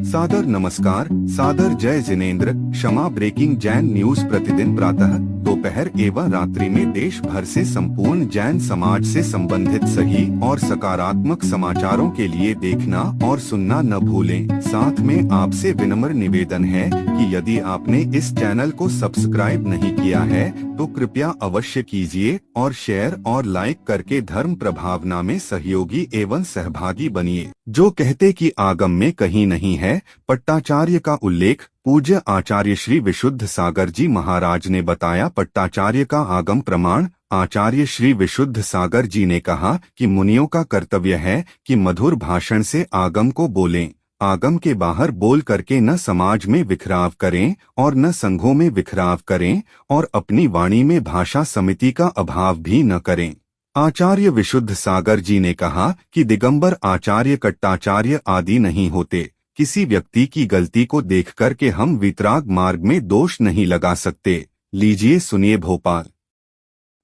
सादर नमस्कार, सादर जय जिनेंद्र। क्षमा ब्रेकिंग जैन न्यूज प्रतिदिन प्रातः, दोपहर एवं रात्रि में देश भर से संपूर्ण जैन समाज से संबंधित सही और सकारात्मक समाचारों के लिए देखना और सुनना न भूलें। साथ में आपसे विनम्र निवेदन है कि यदि आपने इस चैनल को सब्सक्राइब नहीं किया है तो कृपया अवश्य कीजिए और शेयर और लाइक करके धर्म प्रभावना में सहयोगी एवं सहभागी बनिए। जो कहते कि आगम में कहीं नहीं है, पट्टाचार्य का उल्लेख पूज्य आचार्य श्री विशुद्ध सागर जी महाराज ने बताया। पट्टाचार्य का आगम प्रमाण। आचार्य श्री विशुद्ध सागर जी ने कहा कि मुनियों का कर्तव्य है कि मधुर भाषण से आगम को बोलें, आगम के बाहर बोल करके न समाज में विखराव करें और न संघों में विखराव करें और अपनी वाणी में भाषा समिति का अभाव भी न करें। आचार्य विशुद्ध सागर जी ने कहा कि दिगंबर आचार्य कट्टाचार्य आदि नहीं होते। किसी व्यक्ति की गलती को देख कर के हम वितराग मार्ग में दोष नहीं लगा सकते। लीजिए सुनिए भोपाल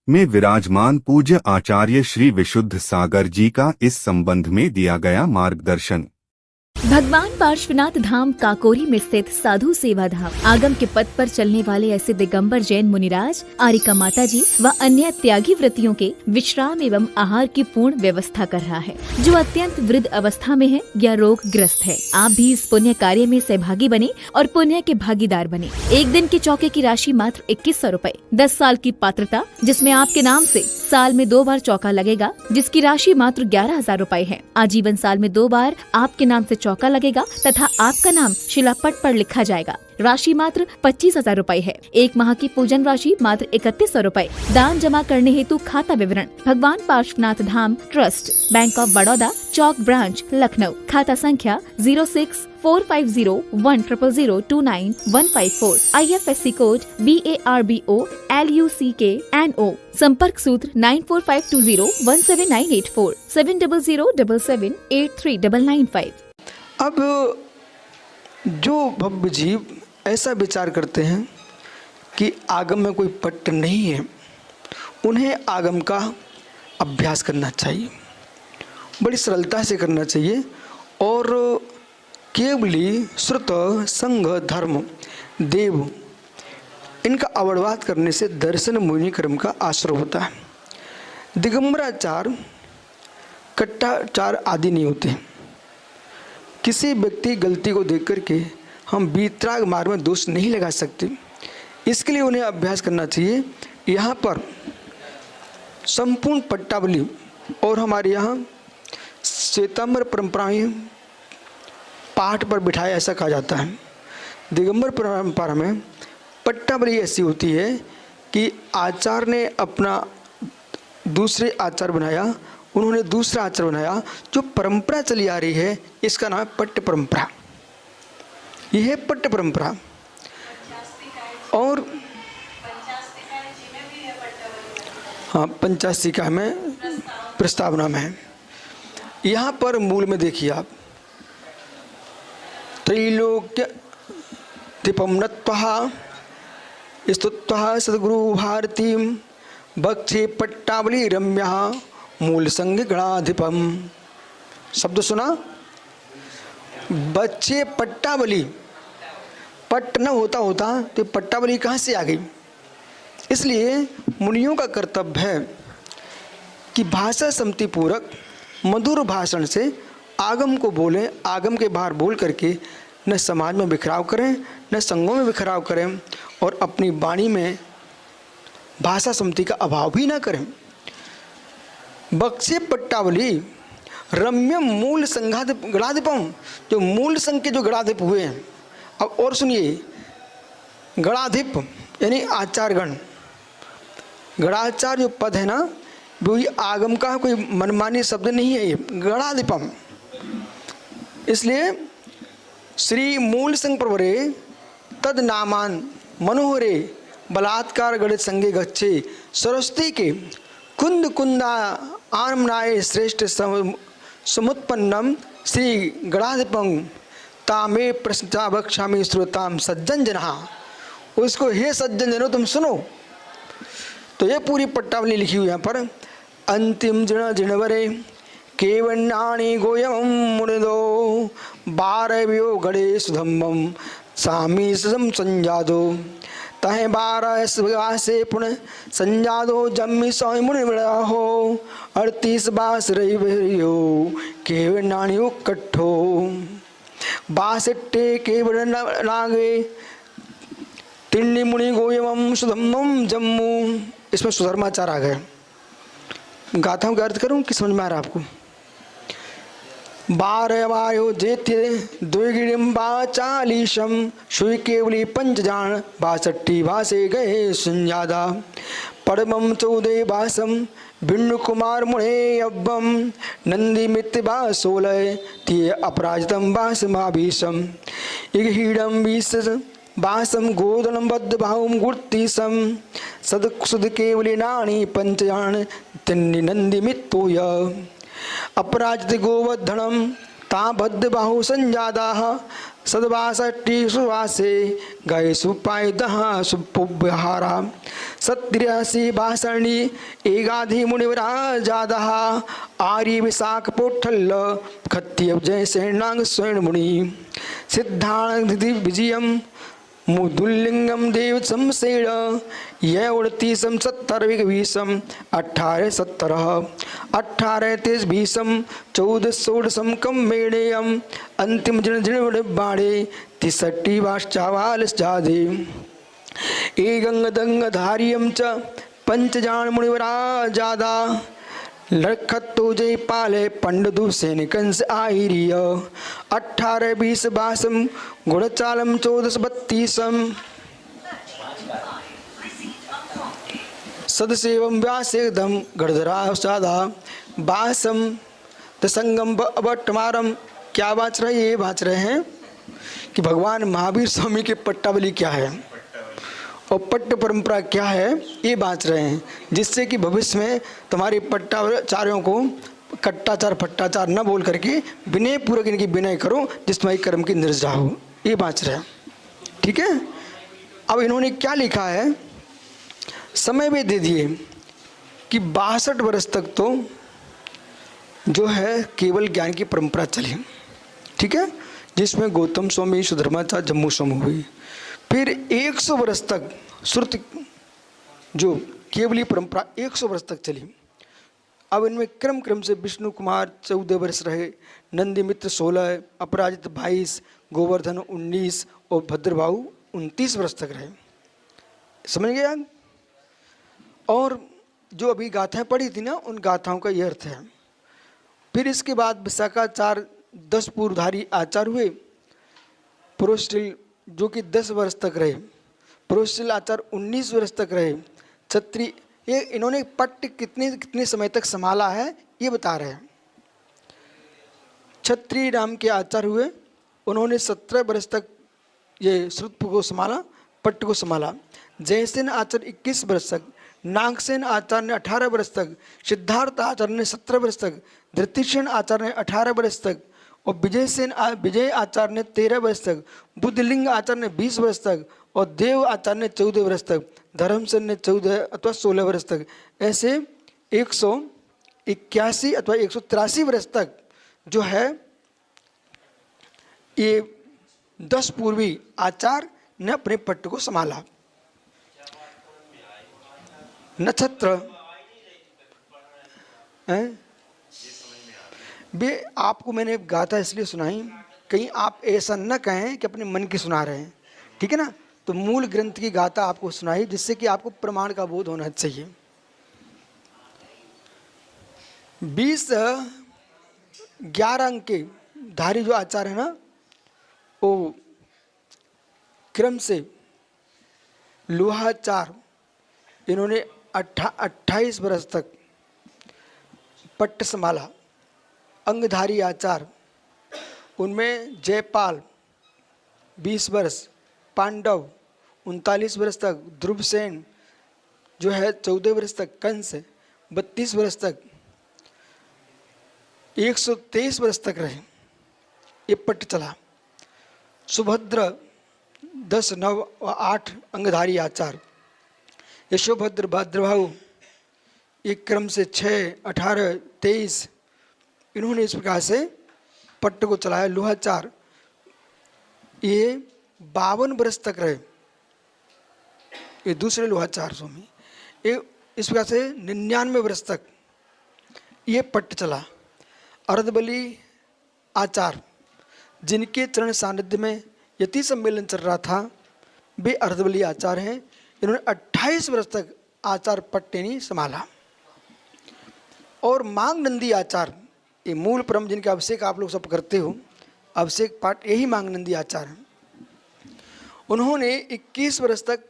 में विराजमान पूज्य आचार्य श्री विशुद्ध सागर जी का इस संबंध में दिया गया मार्गदर्शन। भगवान पार्श्वनाथ धाम काकोरी में स्थित साधु सेवा धाम आगम के पथ पर चलने वाले ऐसे दिगंबर जैन मुनिराज, आरिका माता जी व अन्य त्यागी व्रतियों के विश्राम एवं आहार की पूर्ण व्यवस्था कर रहा है, जो अत्यंत वृद्ध अवस्था में है या रोग ग्रस्त है। आप भी इस पुण्य कार्य में सहभागी बने और पुण्य के भागीदार बने। एक दिन के चौके की राशि मात्र 2100 रूपए। 10 साल की पात्रता, जिसमें आपके नाम से साल में 2 बार चौका लगेगा, जिसकी राशि मात्र 11,000 रूपए है। आजीवन साल में 2 बार आपके नाम से चौका लगेगा तथा आपका नाम शिलापट पर लिखा जाएगा। राशि मात्र 25,000 रूपए है। 1 माह की पूजन राशि मात्र 3100 रूपए। दान जमा करने हेतु खाता विवरण Bhagwan Parshvanath Dham trust, bank of Baroda, Chowk branch, Lucknow. खाता संख्या 0645010029,154। IFSC code BARBO LUCKNO। संपर्क सूत्र 9452017984 7007783995। अब जो भव्य जीव ऐसा विचार करते हैं कि आगम में कोई पट्ट नहीं है, उन्हें आगम का अभ्यास करना चाहिए, बड़ी सरलता से करना चाहिए और केवली श्रुत संघ धर्म देव इनका अवड़वाद करने से दर्शन मुनि कर्म का आश्रय होता है। दिगंबराचार कट्टाचार आदि नहीं होते। किसी व्यक्ति गलती को देख करके हम बीतराग मार्ग में दोष नहीं लगा सकते। इसके लिए उन्हें अभ्यास करना चाहिए। यहाँ पर संपूर्ण पट्टावली और हमारे यहाँ श्वेतांबर परंपराएं पाठ पर बिठाया ऐसा कहा जाता है। दिगंबर परंपरा में पट्टावली ऐसी होती है कि आचार्य ने अपना दूसरे आचार बनाया, उन्होंने दूसरा आचार बनाया। जो परंपरा चली आ रही है इसका नाम है पट्ट परंपरा। यह है पट्ट परंपरा। और हाँ, पंचास्तिका में प्रस्तावना में है। यहाँ पर मूल में देखिए आप, त्रैलोक्य दीपम नत्वा स्तुत्वा सद्गुरु भारती भक्षे पट्टावली रम्या मूल संग गणाधिपम। शब्द सुना? बच्चे पट्टावली, पट्ट न होता होता तो पट्टावली कहाँ से आ गई? इसलिए मुनियों का कर्तव्य है कि भाषा सम्मति पूर्वक मधुर भाषण से आगम को बोलें, आगम के बाहर बोल करके न समाज में बिखराव करें, न संघों में बिखराव करें और अपनी वाणी में भाषा सम्मति का अभाव भी न करें। बक्से पट्टावली रम्यम मूल संघाधिप गणाधिपम, जो मूल संघ के जो गणाधिप हुए हैं। अब और सुनिए, गणाधिप यानी आचारगण। गणाचार जो पद है ना, वो ये आगम का कोई मनमानी शब्द नहीं है, ये गणाधिपम। इसलिए श्री मूल संघ प्रवरे तद नामान मनोहरे बलात्कार गणित संगे गच्छे। सरस्वती के कुंद कुंदा आनमनाय श्रेष्ठ समुत्पन्नम श्री गणाधिपं तामे प्रश्नता बक्षामि श्रोताम सज्जन जना। उसको हे सज्जन जनो तुम सुनो। तो ये पूरी पट्टावली लिखी हुई यहाँ पर। अंतिम जिण जिणवरे केवन्नानि गोयम मुनिदो बारव्यो गणेश धम्मम सामी सम संजादो तहे 12 से पुण्य संजादो जम्मी सौ मुनि बड़ा हो 38 बास रही केवन्नानि कट्ठो 62 केवल नागे तिन्नी मुनि गोयम सुधम्मम जम्मू। इसमें सुधर्माचार आ गए। गाथाओं का अर्थ करूं कि समझ में आ रहा आपको? 12 वायो जेत्य द्विगिरिम्बा 40 सुई केवली पंचजान 62 भाषे गए संजादा परमम 14 भाषम भिन्न कुमार मुने अब्बम नंदी मित्र बा 16 तिय अपराजितम बास माभीषम इगहीडम 20 बासम गोदनम बद्ध भावम गुर्तीसम सद सुद केवली नानी पंचजान तिन्नी नंदी मित्तोय अपराजित गोवर्धनम ता बद्ध बाहु संजादाः सद्वासट्टी सुवासे गए सुपायदहा सुपुब्हारा 83 भाषणी एगाधि मुनिवराजादः आर्य विशाख पोठल्ल खत्य जय सेनांग स्वर्ण मुनि सिद्धांत विजयम मुदुलिंगम देव समसेण यह 29 70 20 18 17 18 23 20 14 16 कम मेणेयम अंतिम जन जन बाणे 63 वाश चावाल जादे ए गंग दंग धारियम च पंचजान मुनिवराजादा लखत्तो जय पाले पंडदु सैनिकंस आहिरिय 18 20 बासम गुणचालम 14 32 सदसेवम व्यासेदम गणधरा साधा बासम तसंगम अवटमारम। क्या बाच रहे ये बाच रहे हैं कि भगवान महावीर स्वामी की पट्टावली क्या है और पट्ट परंपरा क्या है ये बाँच रहे हैं, जिससे कि भविष्य में तुम्हारे पट्टाचार्यों को कट्टाचार फट्टाचार न बोल करके विनय पूर्वक इनकी विनय करो, जिस तुम्हारी कर्म की निर्जा हो। ये बाँच रहे हैं, ठीक है। अब इन्होंने क्या लिखा है, समय में दे दिए कि 62 वर्ष तक तो जो है केवल ज्ञान की परंपरा चली, ठीक है, जिसमें गौतम स्वामी सुधर्माचार्य जम्मू समूह हुई। फिर 100 वर्ष तक श्रुति जो केवली परंपरा 100 वर्ष तक चली। अब इनमें क्रम क्रम से विष्णु कुमार 14 वर्ष रहे, नंदी मित्र 16, अपराजित 22, गोवर्धन 19 और भद्रबाहु 29 वर्ष तक रहे। समझ गए आप? और जो अभी गाथाएं पढ़ी थी ना, उन गाथाओं का यह अर्थ है। फिर इसके बाद विशाखाचार्य 10 पूर्वधारी आचार्य हुए। पुरोष्टिल जो कि 10 वर्ष तक रहे, पुरोष्टिल आचार्य 19 वर्ष तक रहे। क्षत्रिय ये इन्होंने पट्ट कितने समय तक संभाला है ये बता रहे हैं। क्षत्रिय नाम के आचार्य हुए, उन्होंने 17 वर्ष तक ये श्रुत को संभाला, पट्ट को संभाला। जयसेन आचार्य 21 वर्ष तक, नागसेन आचार्य ने 18 वर्ष तक, सिद्धार्थ आचार्य ने 17 वर्ष तक, धृतिसेन आचार्य ने 18 वर्ष तक और विजय आचार्य ने 13 वर्ष तक, बुद्धलिंग आचार्य ने 20 वर्ष तक और देव आचार्य ने 14 वर्ष तक, धर्मसेन ने 14 अथवा 16 वर्ष तक। ऐसे 181 अथवा 183 वर्ष तक जो है ये 10 पूर्वी आचार्य ने अपने पट्ट को संभाला। नक्षत्र बे आपको मैंने गाथा इसलिए सुनाई, कहीं आप ऐसा न कहें कि अपने मन की सुना रहे हैं, ठीक है ना। तो मूल ग्रंथ की गाथा आपको सुनाई, जिससे कि आपको प्रमाण का बोध होना चाहिए। 11 अंक के धारी जो आचार्य है ना, वो क्रम से लोहाचार इन्होंने 28 वर्ष तक पट्ट संभाला। अंगधारी आचार्य उनमें जयपाल 20 वर्ष, पांडव 39 वर्ष तक, ध्रुवसेन जो है 14 वर्ष तक, कंस 32 वर्ष तक, 123 वर्ष तक रहे, ये पट्ट चला। सुभद्र 10, 9 और 8 अंगधारी आचार्य। यशोभद्र भाद्रभाव एक क्रम से 6, 18, 23 इन्होंने इस प्रकार से पट्ट को चलाया। लोहाचार ये 52 वर्ष तक रहे, ये दूसरे लोहाचार स्वामी। ये इस प्रकार से 99 वर्ष तक ये पट्ट चला। अर्धबली आचार जिनके चरण सानिध्य में यति सम्मेलन चल रहा था, वे अर्धबली आचार हैं। इन्होंने 28 वर्ष तक आचार पट्टे नहीं संभाला। और मांग नंदी आचार, ये मूल परम जिनका अभिषेक आप लोग सब करते हो, अभिषेक पाठ यही मांग नंदी आचार है। उन्होंने 21 वर्ष तक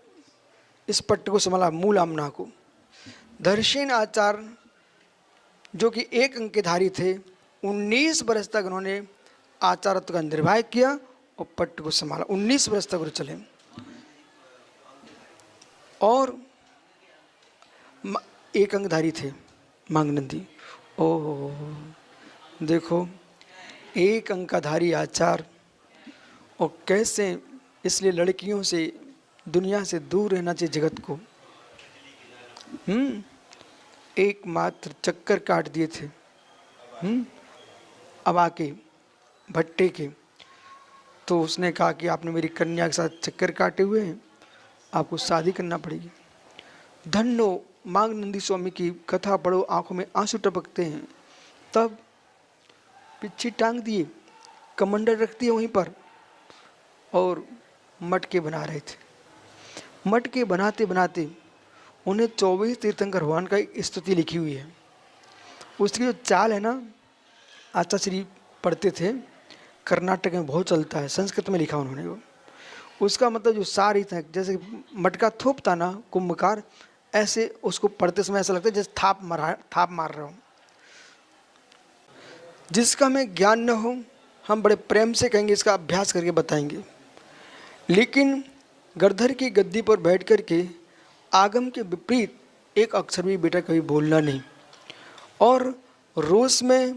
इस पट्ट को संभाला, मूल आमना को। धर्षेन आचार जो कि 1 अंक के धारी थे, 19 वर्ष तक उन्होंने आचारत्व का निर्वाह किया और पट्ट को संभाला। 19 वर्ष तक वो चले। और 1 अंकधारी थे मांगनंदी। ओह देखो, 1 अंकधारी आचार, और कैसे इसलिए लड़कियों से, दुनिया से दूर रहना चाहिए जगत को। एकमात्र चक्कर काट दिए थे। अब आके भट्टे के, तो उसने कहा कि आपने मेरी कन्या के साथ चक्कर काटे हुए हैं, आपको शादी करना पड़ेगी। धन्नो मांग नंदी स्वामी की कथा पढ़ो, आंखों में आंसू टपकते हैं। तब पिच्छी टांग दिए, कमंडल रख दिए वहीं पर, और मटके बना रहे थे। मटके बनाते बनाते उन्हें 24 तीर्थंकर भगवान का एक स्तुति लिखी हुई है। उसकी जो चाल है ना, आचार्य पढ़ते थे, कर्नाटक में बहुत चलता है, संस्कृत में लिखा उन्होंने वो। उसका मतलब जो सार ही था, जैसे मटका थोपता ना कुंभकार, ऐसे उसको पढ़ते समय ऐसा लगता है जैसे थाप मार रहा हूँ। जिसका हमें ज्ञान न हो, हम बड़े प्रेम से कहेंगे, इसका अभ्यास करके बताएंगे। लेकिन गरधर की गद्दी पर बैठ कर के आगम के विपरीत एक अक्षर भी बेटा कभी बोलना नहीं। और रोष में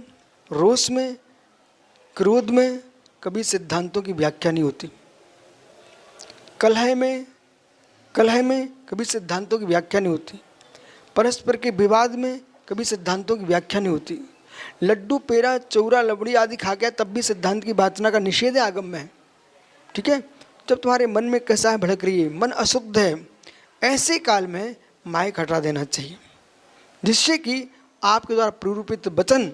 क्रोध में कभी सिद्धांतों की व्याख्या नहीं होती। कलह में कभी सिद्धांतों की व्याख्या नहीं होती। परस्पर के विवाद में कभी सिद्धांतों की व्याख्या नहीं होती। लड्डू पेड़ा चौरा लबड़ी आदि खा गया तब भी सिद्धांत की वाचना का निषेध है आगम में। ठीक है, जब तुम्हारे मन में कैसा भड़क रही है, मन अशुद्ध है, ऐसे काल में माइक हटा देना चाहिए, जिससे कि आपके द्वारा प्ररूपित वचन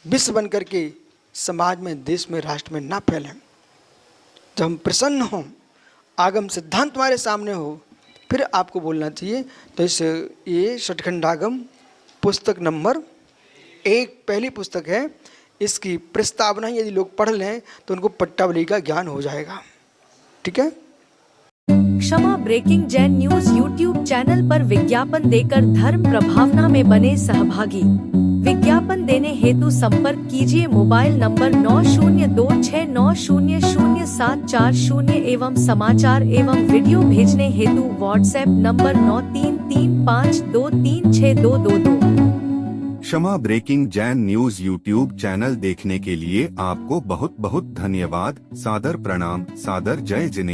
विष बन करके समाज में, देश में, राष्ट्र में ना फैलें। जब हम प्रसन्न हों, आगम सिद्धांत तुम्हारे सामने हो, फिर आपको बोलना चाहिए। तो इस ये षटखंडागम पुस्तक नंबर 1 पहली पुस्तक है। इसकी प्रस्तावना यदि लोग पढ़ लें तो उनको पट्टावली का ज्ञान हो जाएगा। ठीक है। Kshama breaking Jain news YouTube channel पर विज्ञापन देकर धर्म प्रभावना में बने सहभागी। विज्ञापन देने हेतु संपर्क कीजिए मोबाइल नंबर 9026900740 एवं समाचार एवं वीडियो भेजने हेतु WhatsApp number 9335236222। Kshama breaking Jain news YouTube channel देखने के लिए आपको बहुत बहुत धन्यवाद। सादर प्रणाम, सादर जय जिनेंद्र।